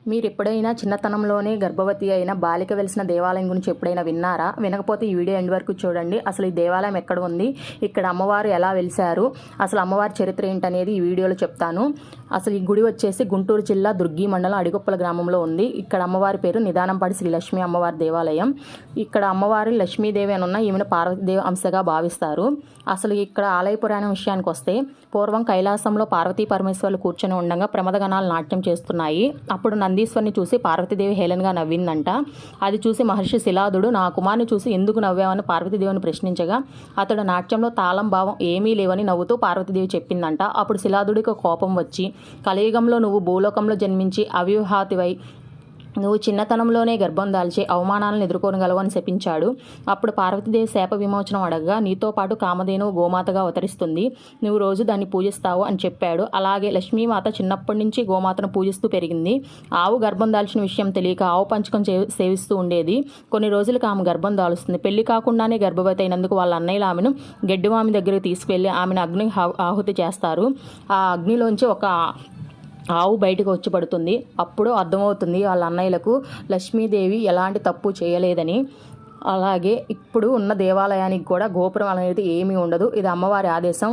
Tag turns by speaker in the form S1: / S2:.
S1: మీరు ఎప్పుడైనా చిన్నతనంలోనే గర్భవతి అయిన బాలిక వెలిసిన దేవాలయం గురించి ఎప్పుడైనా విన్నారా? వినకపోతే ఈ వీడియో ఎండ్ వరకు చూడండి. అసలు ఈ దేవాలయం ఎక్కడ ఉంది, ఇక్కడ అమ్మవారు ఎలా వెలిశారు, అసలు అమ్మవారి చరిత్ర ఏంటనేది ఈ వీడియోలో చెప్తాను. అసలు ఈ గుడి వచ్చేసి గుంటూరు జిల్లా దుర్గి మండలం అడిగొప్పల గ్రామంలో ఉంది. ఇక్కడ అమ్మవారి పేరు నిదానంపాటి శ్రీ లక్ష్మీ అమ్మవారి దేవాలయం. ఇక్కడ అమ్మవారి లక్ష్మీదేవి అని ఉన్న ఈమెను పార్వతీదేవి అంశగా భావిస్తారు. అసలు ఇక్కడ ఆలయ పురాణం విషయానికి వస్తే, పూర్వం కైలాసంలో పార్వతీ పరమేశ్వర్లు కూర్చొని ఉండగా ప్రమదగణాలు నాట్యం చేస్తున్నాయి. అప్పుడు నందీశ్వరిని చూసి పార్వతీదేవి హేళనగా నవ్విందంట. అది చూసి మహర్షి శిలాదుడు నా కుమారుని చూసి ఎందుకు నవ్వామని పార్వతీదేవిని ప్రశ్నించగా, అతడు నాట్యంలో తాళం భావం ఏమీ లేవని నవ్వుతూ పార్వతీదేవి చెప్పిందంట. అప్పుడు శిలాదుడికి కోపం వచ్చి, కలియుగంలో నువ్వు భూలోకంలో జన్మించి అవివాహితవై నువ్వు చిన్నతనంలోనే గర్భం దాల్చి అవమానాలను ఎదుర్కోగలవు అని శపించాడు. అప్పుడు పార్వతీదేవి శాప విమోచనం అడగగా, నీతో పాటు కామధేనువు గోమాతగా అవతరిస్తుంది, నువ్వు రోజు దాన్ని పూజిస్తావు అని చెప్పాడు. అలాగే లక్ష్మీమాత చిన్నప్పటి నుంచి గోమాతను పూజిస్తూ పెరిగింది. ఆవు గర్భం దాల్చిన విషయం తెలియక ఆవు పంచకం సేవిస్తూ ఉండేది. కొన్ని రోజులకు ఆమె గర్భం దాలుస్తుంది. పెళ్లి కాకుండానే గర్భవతి అయినందుకు వాళ్ళ అన్నయ్యలు ఆమెను గెడ్డిమామి దగ్గరికి తీసుకువెళ్ళి ఆమెను అగ్ని ఆహుతి చేస్తారు. ఆ అగ్నిలోంచి ఒక ఆవు బయటకు వచ్చి పడుతుంది. అప్పుడు అర్థమవుతుంది వాళ్ళ అన్నయ్యలకు లక్ష్మీదేవి ఎలాంటి తప్పు చేయలేదని. అలాగే ఇప్పుడు ఉన్న దేవాలయానికి కూడా గోపురం అనేది ఏమీ ఉండదు. ఇది అమ్మవారి ఆదేశం.